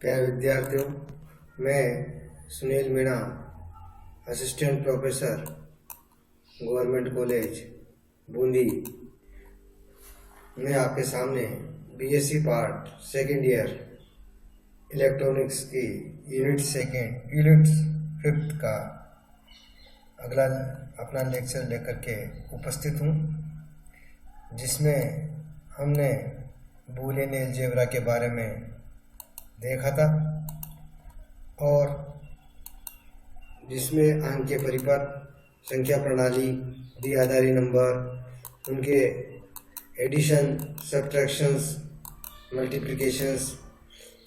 प्यारे विद्यार्थियों, मैं Sunil Meena, assistant professor, government college Bundi में आपके सामने BSc part second year electronics की यूनिट 5 का अगला अपना लेक्चर लेकर के उपस्थित हूँ, जिसमें हमने बूलियन अलजेब्रा के बारे में देखा था और जिसमें अंकीय परिपथ, संख्या प्रणाली, द्विआधारी नंबर, उनके एडिशन, सब्ट्रैक्शंस, मल्टीप्लिकेशंस,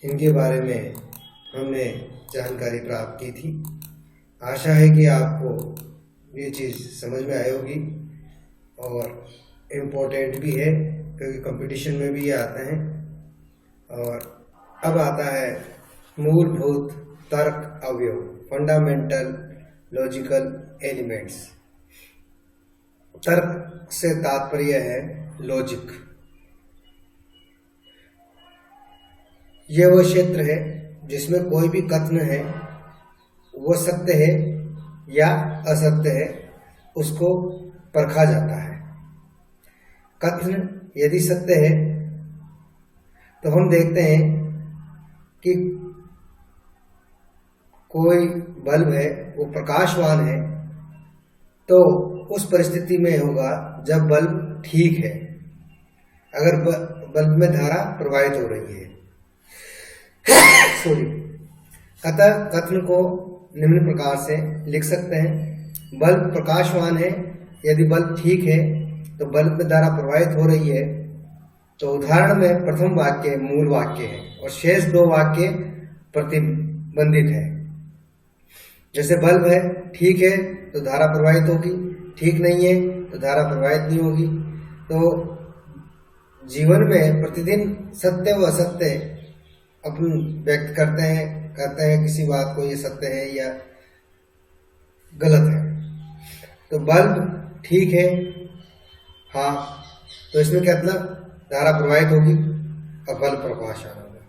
इनके बारे में हमने जानकारी प्राप्त की थी। आशा है कि आपको ये चीज़ समझ में आई होगी और इम्पोर्टेंट भी है, क्योंकि कंपटीशन में भी ये आते हैं। और अब आता है मूलभूत तर्क अवयव, फंडामेंटल लॉजिकल एलिमेंट्स। तर्क से तात्पर्य है लॉजिक। यह वो क्षेत्र है जिसमें कोई भी कथन है वो सत्य है या असत्य है, उसको परखा जाता है। कथन यदि सत्य है तो हम देखते हैं कि कोई बल्ब है वो प्रकाशवान है, तो उस परिस्थिति में होगा जब बल्ब ठीक है, अगर बल्ब में धारा प्रवाहित हो रही है। अतः कथन को निम्न प्रकार से लिख सकते हैं: बल्ब प्रकाशवान है। यदि बल्ब ठीक है तो बल्ब में धारा प्रवाहित हो रही है। तो उदाहरण में प्रथम वाक्य मूल वाक्य है और शेष दो वाक्य प्रतिबंधित है। जैसे बल्ब है, ठीक है तो धारा प्रवाहित होगी, ठीक नहीं है तो धारा प्रवाहित नहीं होगी। तो जीवन में प्रतिदिन सत्य व असत्य अपन व्यक्त करते हैं किसी बात को, ये सत्य है या गलत है। तो बल्ब ठीक है, हाँ, तो इसमें क्या मतलब, धारा प्रवाहित होगी और बल्ब प्रकाशवान होगा।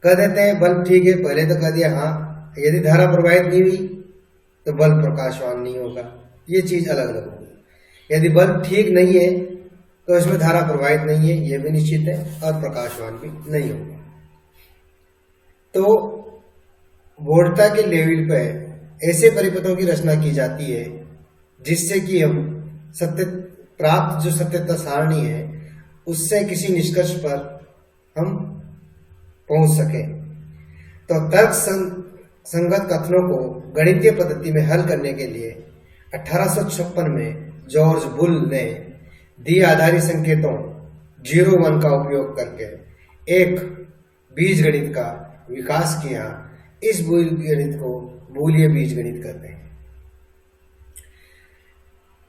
कह देते हैं बल्ब ठीक है, पहले तो कह दिया हाँ, यदि धारा प्रवाहित नहीं हुई तो बल्ब प्रकाशवान नहीं होगा। ये चीज अलग अलग होगी। यदि बल्ब ठीक नहीं है तो इसमें धारा प्रवाहित नहीं है, यह भी निश्चित है, और प्रकाशवान भी नहीं होगा। तो वोल्टता के लेवल पर ऐसे परिपथों की रचना की जाती है जिससे कि हम प्राप्त जो सत्यता सारणी है उससे किसी निष्कर्ष पर हम पहुंच सके। तो तर्क संगत कथनों को गणितीय पद्धति में हल करने के लिए 1856 में जॉर्ज बुल ने द्विआधारी संकेतों 0-1 का उपयोग करके एक बीजगणित का विकास किया। इस बीजगणित को बूलियन बीजगणित कहते हैं।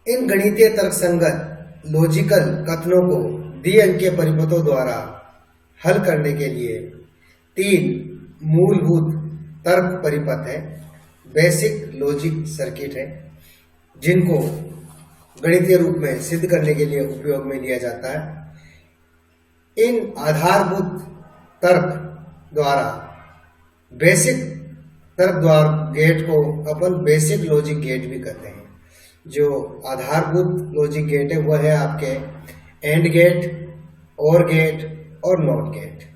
इन गणितीय तर्क संगत लॉजिकल कथनों को द्विअंकीय परिपथों द्वारा हल करने के लिए 3 मूलभूत तर्क परिपथ है, बेसिक लॉजिक सर्किट है, जिनको गणितीय रूप में सिद्ध करने के लिए उपयोग में लिया जाता है। इन आधारभूत तर्क द्वारा बेसिक तर्क द्वारा गेट को अपन बेसिक लॉजिक गेट भी कहते हैं। जो आधारभूत लॉजिक गेट है वह है आपके एंड गेट, और गेट और नॉट गेट।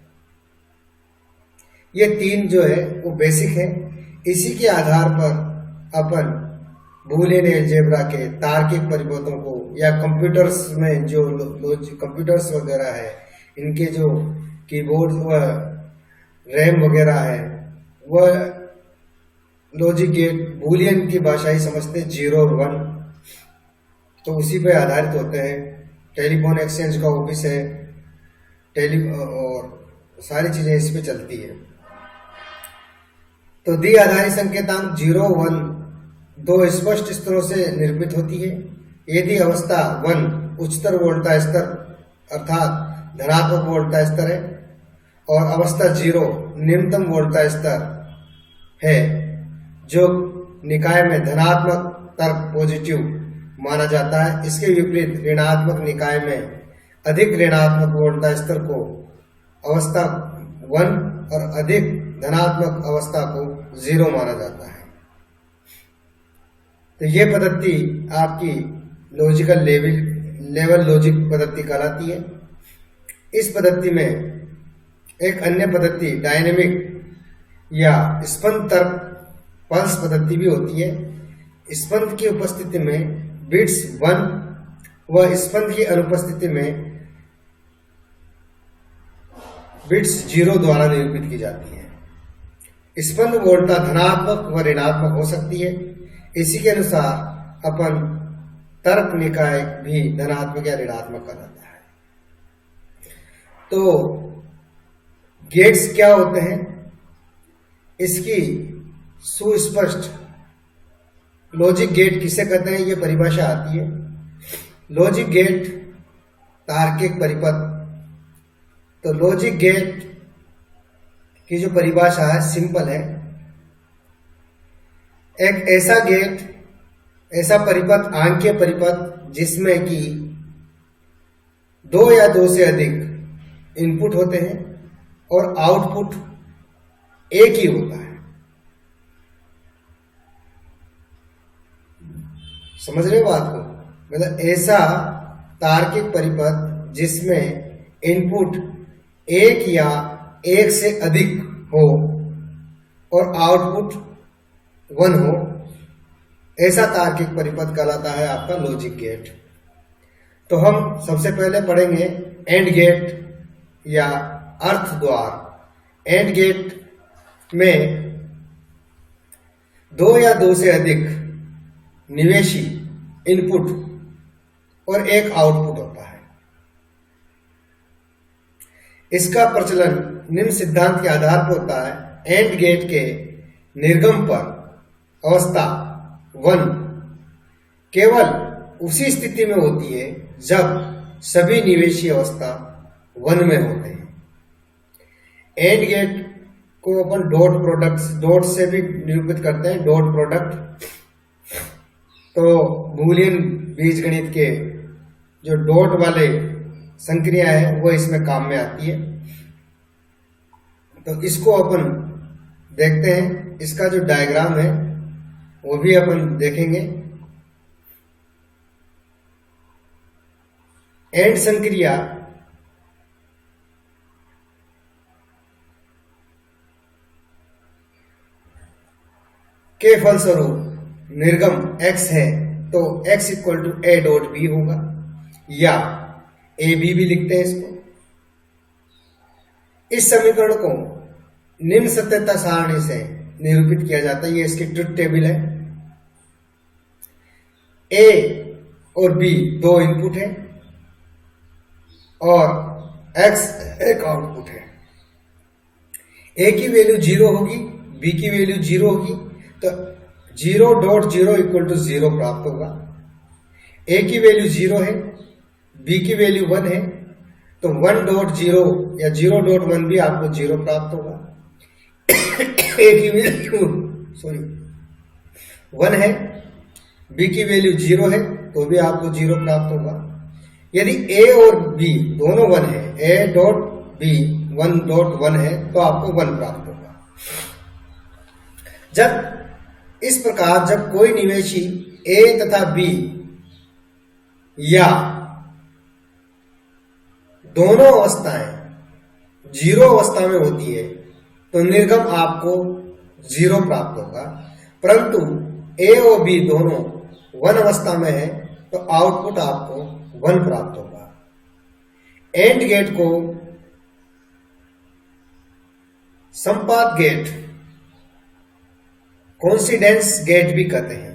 ये 3 जो है वो बेसिक है। इसी के आधार पर अपन बूलियन अलजेब्रा के तार्किक परिपथों को, या कंप्यूटर्स में जो कंप्यूटर्स वगैरह है, इनके जो कीबोर्ड व रैम वगैरह है, वह लॉजिक गेट बूलियन की भाषा ही समझते हैं, 0 और 1, तो उसी पे आधारित होते हैं। टेलीफोन एक्सचेंज का ऑफिस है, और सारी चीजें इस पे चलती है। तो द्विआधारी संकेतांक 0-1 दो स्पष्ट स्तरों से निर्मित होती है। यदि अवस्था 1 उच्चतर वोल्टता स्तर अर्थात धनात्मक वोल्टता स्तर है और अवस्था 0 निम्नतम वोल्टता स्तर है, जो निकाय में धनात्मक तर्क पॉजिटिव माना जाता है। इसके विपरीत ऋणात्मक निकाय में अधिक ऋणात्मक वोल्टता स्तर को अवस्था 1 और अधिक धनात्मक अवस्था को 0 माना जाता है। तो ये पद्धति आपकी लॉजिकल लेवल लॉजिक पद्धति कहलाती है। इस पद्धति में एक अन्य पद्धति डायनेमिक या स्पंद तर्क पल्स पद्धति भी होती है। स्पंद की उपस्थिति में बिट्स 1 व स्पंद की अनुपस्थिति में बिट्स 0 द्वारा निरूपित की जाती है। स्पंद वोल्टता धनात्मक व ऋणात्मक हो सकती है। इसी के अनुसार अपन तर्क निकाय भी धनात्मक या ऋणात्मक कहलाता है। तो गेट्स क्या होते हैं, इसकी सुस्पष्ट लॉजिक गेट किसे कहते हैं ये परिभाषा आती है। लॉजिक गेट तार्किक परिपथ। तो लॉजिक गेट की जो परिभाषा है सिंपल है, एक ऐसा गेट, ऐसा परिपथ, आंकीय परिपथ जिसमें कि 2 या 2 से अधिक इनपुट होते हैं और आउटपुट एक ही होता है। समझ रहे हो बात को? मतलब ऐसा तार्किक परिपथ जिसमें इनपुट एक या एक से अधिक हो और आउटपुट 1 हो, ऐसा तार्किक परिपथ कहलाता है आपका लॉजिक गेट। तो हम सबसे पहले पढ़ेंगे एंड गेट या अर्थ द्वार। एंड गेट में 2 या 2 से अधिक निवेशी इनपुट और एक आउटपुट होता है। इसका प्रचलन निम्न सिद्धांत के आधार पर होता है। एंड गेट के निर्गम पर अवस्था 1 केवल उसी स्थिति में होती है जब सभी निवेशी अवस्था 1 में होते हैं। एंड गेट को अपन डॉट से भी निरूपित करते हैं, डॉट प्रोडक्ट। तो बूलियन बीजगणित के जो डॉट वाले संक्रिया है वो इसमें काम में आती है। तो इसको अपन देखते हैं, इसका जो डायग्राम है वो भी अपन देखेंगे। एंड संक्रिया के फलस्वरूप निर्गम x है तो x equal to a dot b होगा, या a b भी लिखते हैं इसको। इस समीकरण को निम्न सत्यता सारणी से निरूपित किया जाता है। ये इसकी ट्रुथ टेबल है। a और b 2 इनपुट है और x एक आउटपुट है। a की वैल्यू 0 होगी, b की वैल्यू 0 होगी, तो 0.0 इक्वल टू 0 प्राप्त होगा। a की वैल्यू 0 है, b की वैल्यू 1 है, तो 1.0 या 0.1 भी आपको 0 प्राप्त होगा। a की वैल्यू 1 है, b की वैल्यू 0 है, तो भी आपको 0 प्राप्त होगा। यदि a और b दोनों 1 है, a डॉट b 1.1 है, तो आपको 1 प्राप्त होगा। जब इस प्रकार जब कोई निवेशी A तथा B या दोनों अवस्थाएं 0 अवस्था में होती है तो निर्गम आपको 0 प्राप्त होगा, परंतु A और B दोनों 1 अवस्था में है तो आउटपुट आपको 1 प्राप्त होगा। एंड गेट को संपात गेट, कोइंसिडेंस गेट भी कहते हैं,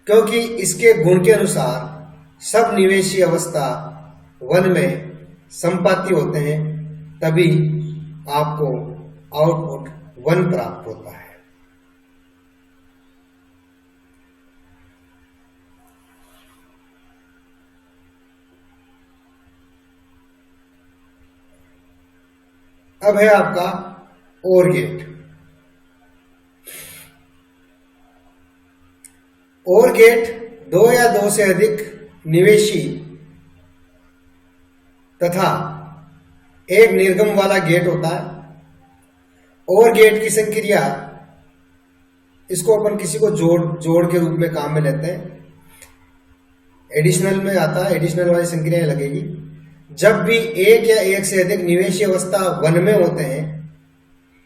क्योंकि इसके गुण के अनुसार सब निवेशी अवस्था 1 में संपाती होते हैं, तभी आपको आउटपुट 1 प्राप्त होता है। अब है आपका OR गेट। OR गेट 2 या 2 से अधिक निवेशी तथा एक निर्गम वाला गेट होता है। और गेट की संक्रिया, इसको अपन किसी को जोड़ के रूप में काम में लेते हैं। एडिशनल में आता है, एडिशनल वाली संक्रियाएं लगेगी जब भी एक या एक से अधिक निवेशी अवस्था वन में होते हैं,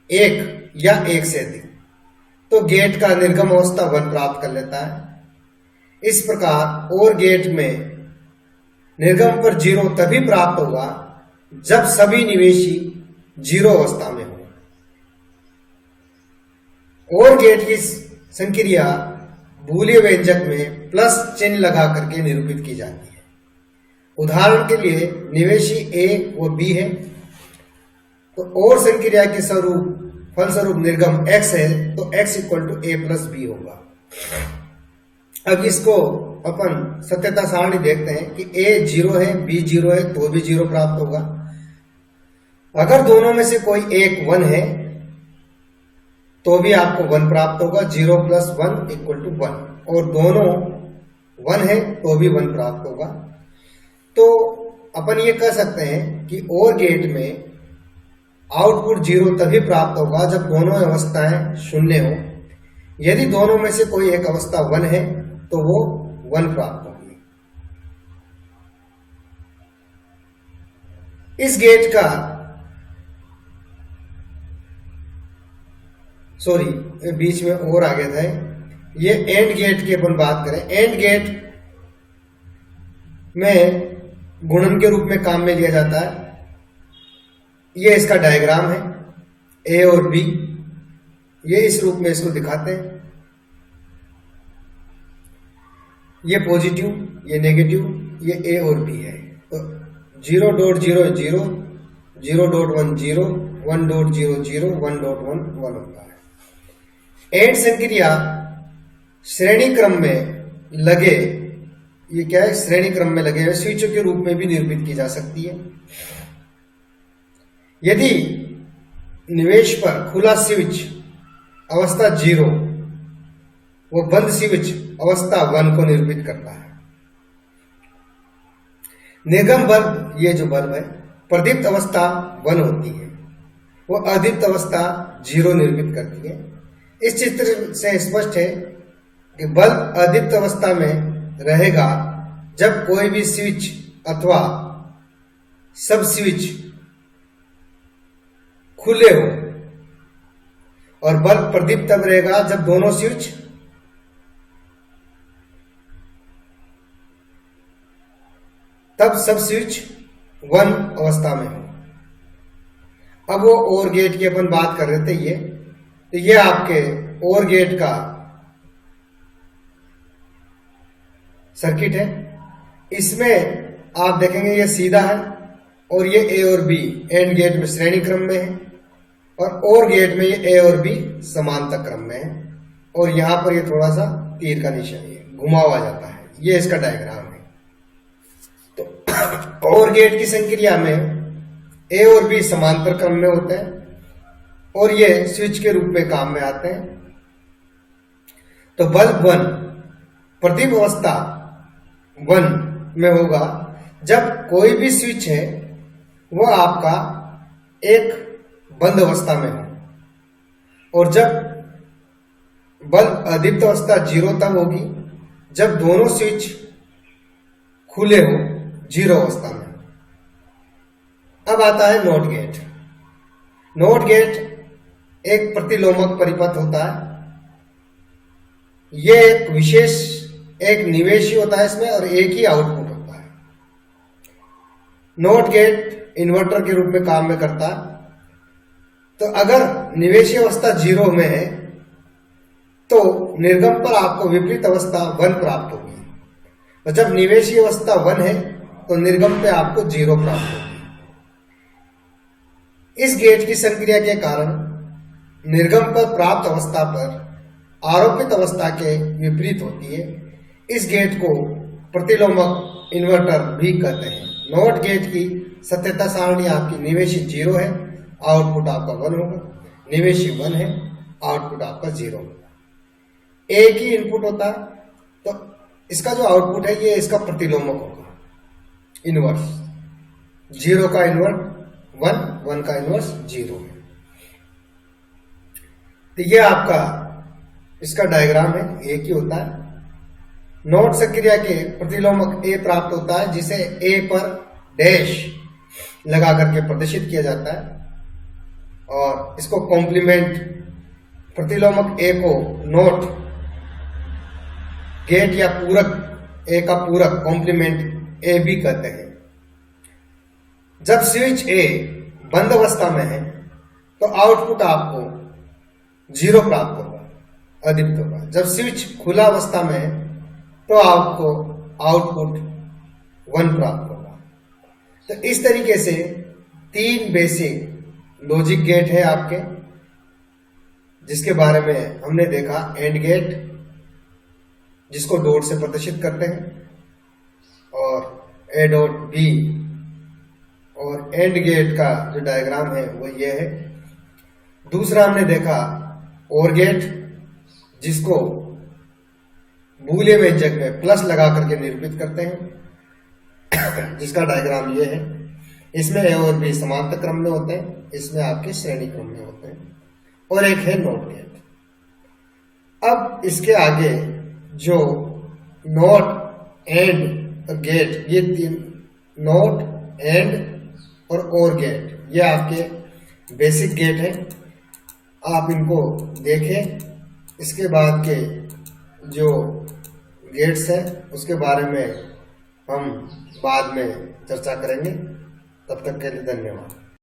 एक या एक से अधिक, तो गेट का निर्गम अवस्था वन प्राप्त कर लेता है। इस प्रकार और गेट में निर्गम पर जीरो तभी प्राप्त होगा जब सभी निवेशी जीरो अवस्था में हो। और गेट की संक्रिया बूलियन व्यंजक में प्लस चिन्ह लगा करके निरूपित की जाती है। उदाहरण के लिए निवेशी ए और बी है, तो और संक्रिया के फलस्वरूप निर्गम x है, तो x equal to A plus B होगा। अब इसको अपन सत्यता सारणी देखते हैं कि a जीरो है, b जीरो है, तो भी जीरो प्राप्त होगा। अगर दोनों में से कोई एक वन है तो भी आपको वन प्राप्त होगा, zero plus one equal to one, और दोनों वन है तो भी वन प्राप्त होगा। तो अपन ये कह सकते हैं कि और गेट में आउटपुट जीरो तभी प्राप्त होगा जब दोनों अवस्थाएं शून्य हो। यदि दोनों में से कोई एक अवस्था वन है तो वो वन प्राप्त होगी। इस गेट का बीच में और आ गया था, ये एंड गेट की अपन बात करें। एंड गेट में गुणन के रूप में काम में लिया जाता है। ये इसका डायग्राम है, ए और बी, ये इस रूप में इसको दिखाते हैं। ये पॉजिटिव, ये नेगेटिव, ये ए और बी है। तो 0.0 0, 0.1 0, 1.0 0, 1.1 1 होता है। एंड संक्रिया श्रेणी क्रम में लगे, ये क्या है, श्रेणी क्रम में लगे हुए स्विचों के रूप में भी निरूपित की जा सकती है। यदि निवेश पर खुला स्विच अवस्था जीरो, वो बंद स्विच अवस्था वन को निरूपित करता है। निर्गम बल्ब, ये जो बल्ब है, प्रदीप्त अवस्था वन होती है, वो अदीप्त अवस्था जीरो निरूपित करती है। इस चित्र से स्पष्ट है कि बल्ब अदीप्त अवस्था में रहेगा जब कोई भी स्विच अथवा सब स्विच खुले हो, और बल्ब प्रदीप्त तब रहेगा जब दोनों स्विच तब सब स्विच वन अवस्था में हो। अब वो और गेट की अपन बात कर रहे थे, तो ये आपके और गेट का सर्किट है। इसमें आप देखेंगे ये सीधा है, और ये ए और बी एंड गेट में श्रेणी क्रम में है, और गेट में ये ए और बी समांतर क्रम में है, और यहां पर ये थोड़ा सा तीर का निशान घुमा हुआ जाता है। ये इसका डायग्राम है। तो और गेट की संक्रिया में ए और बी समांतर क्रम में होते हैं, और ये स्विच के रूप में काम में आते हैं। तो बल्ब वन प्रदीप्त अवस्था वन में होगा जब कोई भी स्विच है वो आपका एक बंद अवस्था में हो, और जब बल्ब अदीप्त अवस्था जीरो तब होगी जब दोनों स्विच खुले हो जीरो अवस्था में। अब आता है नॉट गेट। नॉट गेट एक प्रतिलोमक परिपथ होता है। यह एक विशेष एक निवेशी होता है इसमें, और एक ही आउटपुट होता है। नॉट गेट इन्वर्टर के रूप में काम में करता है। तो अगर निवेशी अवस्था जीरो में है तो निर्गम पर आपको विपरीत अवस्था वन प्राप्त होगी, और जब निवेशी अवस्था वन है तो निर्गम पे आपको जीरो प्राप्त होगी। इस गेट की संक्रिया के कारण निर्गम पर प्राप्त अवस्था पर आरोपित अवस्था के विपरीत होती है। इस गेट को प्रतिलोमक इन्वर्टर भी कहते हैं। नॉट गेट की सत्यता सारणी आपकी निवेशी जीरो है, आउटपुट आपका वन होगा, निवेशी वन है, आउटपुट आपका जीरो होगा। एक ही इनपुट होता है, तो इसका जो आउटपुट है ये इसका प्रतिलोमक होगा, इनवर्स। जीरो का इनवर्स वन, वन का इनवर्स जीरो है। तो ये आपका इसका डायग्राम है, एक ही होता है। नोट से क्रिया के प्रतिलोमक ए प्राप्त होता है, जिसे ए पर डैश लगा करके प्रदर्शित किया जाता है। और इसको कॉम्प्लीमेंट, प्रतिलोमक ए को नोट गेट या पूरक, ए का पूरक कॉम्प्लीमेंट ए भी कहते हैं। जब स्विच ए बंद अवस्था में है तो आउटपुट आपको 0 प्राप्त होगा, अदीप्त होगा। जब स्विच खुला अवस्था में है तो आपको आउटपुट 1 प्राप्त होगा। तो इस तरीके से 3 बेसिक लॉजिक गेट है आपके, जिसके बारे में हमने देखा। एंड गेट, जिसको डॉट से प्रदर्शित करते हैं, और ए डॉट बी, और एंड गेट का जो डायग्राम है वो ये है। दूसरा हमने देखा और गेट, जिसको बूलियन व्यंजक में प्लस लगा करके निरूपित करते हैं, जिसका डायग्राम ये है। इसमें ए और बी समांतर क्रम में होते हैं, इसमें आपके श्रेणी क्रम में होते हैं। और एक है नॉट गेट। अब इसके आगे जो नॉट एंड और गेट, ये 3 नॉट एंड और गेट, ये आपके बेसिक गेट है। आप इनको देखें। इसके बाद के जो गेट्स हैं उसके बारे में हम बाद में चर्चा करेंगे। तब तक के लिए धन्यवाद।